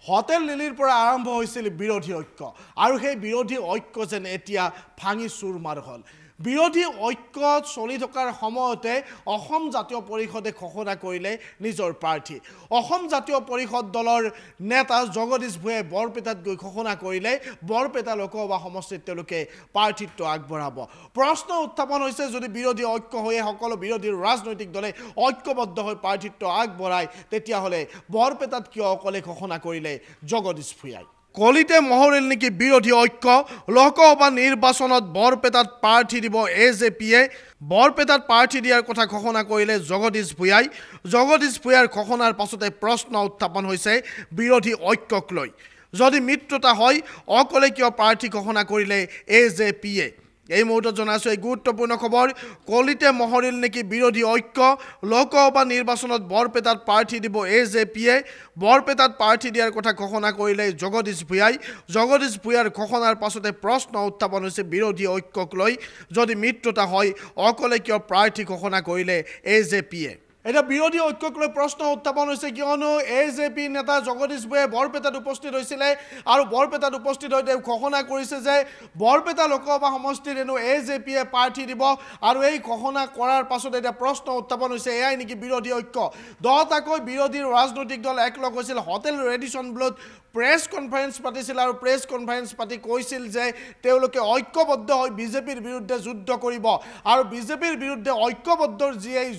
hotel লিলিৰ পৰা আৰম্ভ হৈছিল বিৰোধী ঐক্য আৰু সেই বিৰোধী ঐক্য যেন এতিয়া ভাঙি চুৰমাৰ হ'ল বিৰোধী ঐক্য চলি থকাৰ সময়তে অসম জাতীয় পৰিষদে ঘোষণা কৰিলে নিজৰ প্ৰাৰ্থী অসম জাতীয় পৰিষদ দলৰ নেতা জগদীশ ভূঞাই বৰপেটাত গৈ ঘোষণা কৰিলে বৰপেটা লোকসভা সমষ্টিত তেওঁলোকে প্ৰাৰ্থীত্ব আগবঢ়াব প্ৰশ্ন উত্থাপন হৈছে যদি বিৰোধী ঐক্য হৈ সকলো বিৰোধী ৰাজনৈতিক দলে ঐক্যবদ্ধ হৈ প্ৰাৰ্থীত্ব আগবঢ়ায় তেতিয়াহ'লে বৰপেটাত কিয় অকলে ঘোষণা কৰিলে জগদীশ ভূঞাই কলিতে মহৰিল নেকি বিৰোধী ঐক্য লোকসভা নিৰ্বাচনত বৰপেটাত প্ৰাৰ্থী দিব এজেপিয়ে বৰপেটাত প্ৰাৰ্থী দিয়াৰ কথা ঘোষণা কৰিলে জগদীশ ভূঞাৰ ঘোষণাৰ পাছতে প্ৰশ্ন উত্থাপন হৈছে বিৰোধী ঐক্যক লৈ যদি মিত্ৰতা হয় অকলে কিয় প্ৰাৰ্থী ঘোষণা কৰিলে এজেপিয়ে এই মুহূৰ্তত জনাইছো এই গুৰুত্বপূৰ্ণ খবৰ কলিতে মহৰিল নেকি বিৰোধী ঐক্য লোকসভা নিৰ্বাচনত বৰপেটাত প্ৰাৰ্থী দিব এজেপিয়ে বৰপেটাত প্ৰাৰ্থী দিয়াৰ কথা ঘোষণা কৰিলে জগদীশ ভূঞাৰ ঘোষণাৰ পাছতে প্ৰশ্ন উত্থাপন হৈছে বিৰোধী ঐক্যক লৈ যদি মিত্ৰতা হয় অকলে কিয় প্ৰাৰ্থী ঘোষণা কৰিলে এজেপিয়ে এটা বিৰোধী ঐক্যক লৈ প্ৰশ্ন উত্থাপন হৈছে কিয়নো এজেপি নেতা জগদীশ ভূঞাই বৰপেটাত উপস্থিত হৈছিলে আৰু বৰপেটাত উপস্থিত হৈ তেওঁ ঘোষণা কৰিছে যে বৰপেটা লোকসভা সমষ্টিত এনো এজেপিয়ে প্ৰাৰ্থী দিব আৰু এই ঘোষণা কৰাৰ পাছত এটা প্ৰশ্ন উত্থাপন হৈছে এয়াই নেকি বিৰোধী ঐক্য 10টাকৈ বিৰোধী ৰাজনৈতিক দল একলগ হৈছিল হোটেল ৰেডিসন ব্লুত প্ৰেছ কনফাৰেন্স পাতিছিল আৰু প্ৰেছ কনফাৰেন্স পাতি কৈছিল যে তেওঁলোকে ঐক্যবদ্ধ হৈ বিজেপিৰ বিৰুদ্ধে যুদ্ধ কৰিব আৰু বিজেপিৰ বিৰুদ্ধে ঐক্যবদ্ধৰ যি এই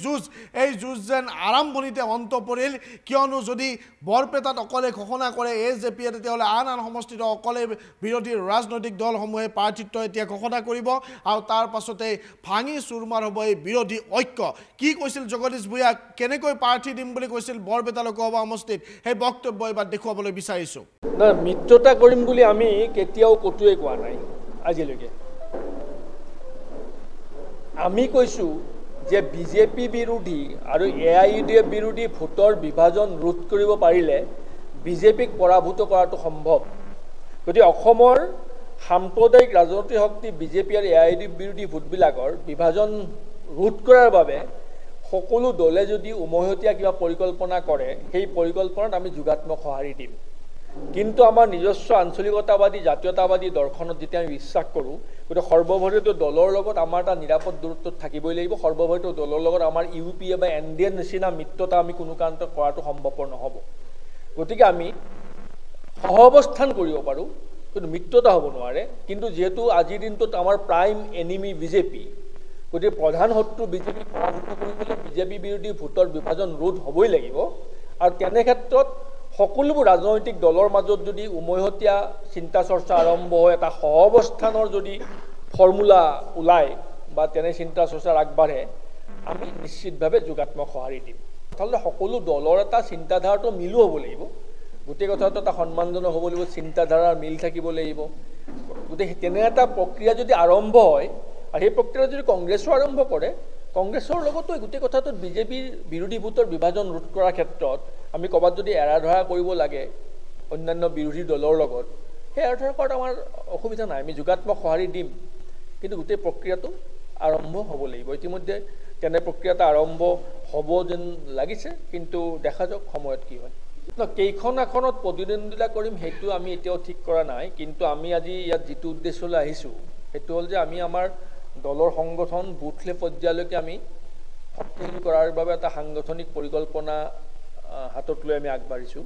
যুঁজ যেন আৰম্ভণিতে অন্ত পৰিল কিয়নো যদি বৰপেটাত অকলে ঘোষণা কৰে এজেপিয়ে তেতিয়াহ'লে আন সমষ্টিত অকলে বিৰোধী ৰাজনৈতিক দলসমূহে প্ৰাৰ্থীত্ব এতিয়া ঘোষণা কৰিব আৰু তাৰ পাছতে ভাঙি চুৰমাৰ হ'ব এই বিৰোধী ঐক্য কি কৈছিল জগদীশ ভূঞা কেনেকৈ প্ৰাৰ্থী দিম বুলি কৈছিল বৰপেটা লোকসভা সমষ্টিত সেই বক্তব্য এবাৰ দেখুৱাবলৈ বিচাৰিছো না মিত্ৰতা কৰিম বুলি আমি কেতিয়াও কটোৱে কোৱা নাই আজিলৈকে আমি কৈছো যে বিজেপি বিৰোধী আৰু এআইইউডিএফ বিৰোধী ভোটৰ বিভাজন ৰোধ কৰিব পাৰিলে বিজেপিক পৰাভূত কৰাটো সম্ভৱ গতিকে অসমৰ সাম্প্ৰদায়িক ৰাজনৈতিক শক্তি বিজেপি আৰু এআইইউডিএফ বিৰোধী ভোটবিলাকৰ বিভাজন ৰোধ কৰাৰ বাবে সকলো দলে যদি উমৈহতীয়া কিবা পৰিকল্পনা কৰে সেই পৰিকল্পনাত আমি যোগাত্মক সঁহাৰি দিম কিন্তু আমাৰ নিজস্ব আঞ্চলিকতাবাদী জাতীয়তাবাদী দৰ্শনত যেতিয়া আমি বিশ্বাস কৰোঁ গতিকে সৰ্বভাৰতীয় দলৰ লগত আমাৰ এটা নিৰাপদ দূৰত্বত থাকিবই লাগিব সৰ্বভাৰতীয় দলৰ লগত আমাৰ ইউপিএ বা এনডিএৰ নিচিনা মিত্ৰতা আমি কোনো কাৰণত কৰাটো সম্ভৱপৰ নহ'ব গতিকে আমি সহাৱস্থান কৰিব পাৰোঁ কিন্তু মিত্ৰতা হ'ব নোৱাৰে কিন্তু যিহেতু আজিৰ দিনটোত আমাৰ প্ৰাইম এনিমি বিজেপি গতিকে প্ৰধান শত্ৰু বিজেপিক পৰাভূত কৰিবলৈ বিজেপি বিৰোধী ভোটৰ বিভাজন ৰোধ হ'বই লাগিব আৰু তেনে ক্ষেত্ৰত সকলোবোৰ ৰাজনৈতিক দলৰ মাজত যদি উমৈহতীয়া চিন্তা চৰ্চা আৰম্ভ হয় এটা সহাৱস্থানৰ যদি ফৰ্মুলা ওলায় বা তেনে চিন্তা চৰ্চাৰ আগবাঢ়ে আমি নিশ্চিতভাৱে যোগাত্মক সঁহাৰি দিম আচলতে সকলো দলৰ এটা চিন্তাধাৰাটো মিলো হ'ব লাগিব গোটেই কথাটো এটা সন্মানজনক হ'ব লাগিব চিন্তাধাৰাৰ মিল থাকিব লাগিব গতিকে তেনে এটা প্ৰক্ৰিয়া যদি আৰম্ভ হয় আৰু সেই প্ৰক্ৰিয়া যদি কংগ্ৰেছো আৰম্ভ কৰে কংগ্ৰেছৰ লগতো গোটেই কথাটোত বিজেপিৰ বিৰোধী ভোটৰ বিভাজন ৰোধ কৰাৰ ক্ষেত্ৰত আমি ক'ৰবাত যদি এৰা ধৰা কৰিব লাগে অন্যান্য বিৰোধী দলৰ লগত সেই এৰা ধৰা কৰাত আমাৰ অসুবিধা নাই আমি যোগাত্মক সঁহাৰি দিম কিন্তু গোটেই প্ৰক্ৰিয়াটো আৰম্ভ হ'ব লাগিব ইতিমধ্যে তেনে প্ৰক্ৰিয়া এটা আৰম্ভ হ'ব যেন লাগিছে কিন্তু দেখা যাওক সময়ত কি হয় কেইখন আসনত প্ৰতিদ্বন্দ্বিতা কৰিম সেইটো আমি এতিয়াও ঠিক কৰা নাই কিন্তু আমি আজি ইয়াত যিটো উদ্দেশ্যলৈ আহিছোঁ সেইটো হ'ল যে আমি আমাৰ দলৰ সংগঠন বুথ পৰ্যায়লৈকে আমি শক্তিশালী কৰাৰ বাবে এটা সাংগঠনিক পৰিকল্পনা হাতত লৈ আমি আগবাঢ়িছোঁ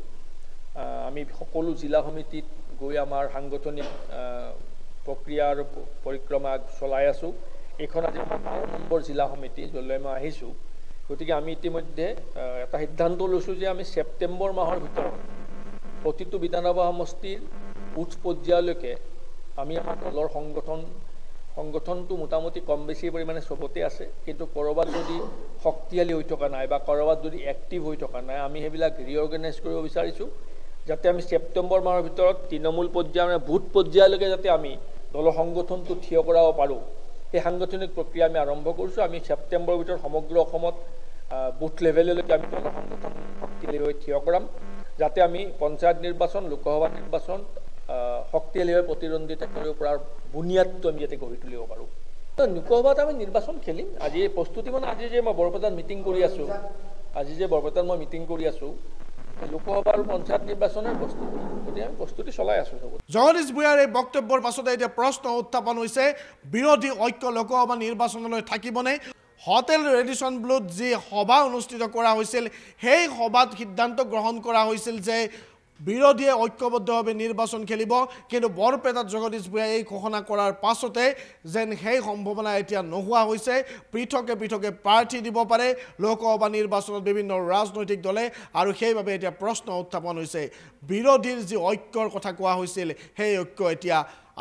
আমি সকলো জিলা সমিতিত গৈ আমাৰ সাংগঠনিক প্ৰক্ৰিয়া আৰু পৰিক্ৰমা চলাই আছোঁ এইখন আজি আমাৰ 12 নম্বৰ জিলা সমিতি য'লৈ মই আহিছোঁ গতিকে আমি ইতিমধ্যে এটা সিদ্ধান্ত লৈছোঁ যে আমি ছেপ্টেম্বৰ মাহৰ ভিতৰত প্ৰতিটো বিধানসভা সমষ্টিৰ বুথ পৰ্যায়লৈকে আমি আমাৰ দলৰ সংগঠনটো মোটামুটি কম বেছি পৰিমাণে চবতে আছে কিন্তু ক'ৰবাত যদি শক্তিশালী হৈ থকা নাই বা ক'ৰবাত যদি এক্টিভ হৈ থকা নাই আমি সেইবিলাক ৰিঅৰ্গেনাইজ কৰিব বিচাৰিছোঁ যাতে আমি ছেপ্টেম্বৰ মাহৰ ভিতৰত তৃণমূল পৰ্যায় বুথ পৰ্যায়লৈকে যাতে আমি দলৰ সংগঠনটো থিয় কৰাব পাৰোঁ সেই সাংগঠনিক প্ৰক্ৰিয়া আমি আৰম্ভ কৰিছোঁ আমি ছেপ্টেম্বৰৰ ভিতৰত সমগ্ৰ অসমত বুথ লেভেললৈকে আমি দলৰ সংগঠন শক্তিশালী হৈ থিয় কৰাম যাতে আমি পঞ্চায়ত নিৰ্বাচন লোকসভা নিৰ্বাচন শক্তিশালীভাৱে প্ৰতিদ্বন্দ্বিতা কৰিব পৰাৰ বুনিয়াদটো আমি ইয়াতে গঢ়ি তুলিব পাৰোঁ লোকসভাত আমি নিৰ্বাচন খেলিম আজি প্ৰস্তুতি মানে আজি যে মই বৰপেটাত মিটিং কৰি আছোঁ লোকসভা আৰু পঞ্চায়ত নিৰ্বাচনৰ প্ৰস্তুতি গতিকে আমি প্ৰস্তুতি চলাই আছোঁ চব জগদীশ ভূঞাৰ এই বক্তব্যৰ পাছতে এতিয়া প্ৰশ্ন উত্থাপন হৈছে বিৰোধী ঐক্য লোকসভা নিৰ্বাচনলৈ থাকিবনে হোটেল ৰেডিসন ব্লুত যি সভা অনুষ্ঠিত কৰা হৈছিল সেই সভাত সিদ্ধান্ত গ্ৰহণ কৰা হৈছিল যে বিৰোধীয়ে ঐক্যবদ্ধভাৱে নিৰ্বাচন খেলিব কিন্তু বৰপেটাত জগদীশ ভূঞাই এই ঘোষণা কৰাৰ পাছতে যেন সেই সম্ভাৱনা এতিয়া নোহোৱা হৈছে পৃথকে পৃথকে প্ৰাৰ্থী দিব পাৰে লোকসভা নিৰ্বাচনত বিভিন্ন ৰাজনৈতিক দলে আৰু সেইবাবে এতিয়া প্ৰশ্ন উত্থাপন হৈছে বিৰোধীৰ যি ঐক্যৰ কথা কোৱা হৈছিল সেই ঐক্য এতিয়া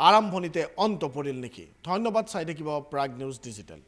আৰম্ভণিতে অন্ত পৰিল নেকি ধন্যবাদ চাই থাকিব প্ৰাগ নিউজ ডিজিটেল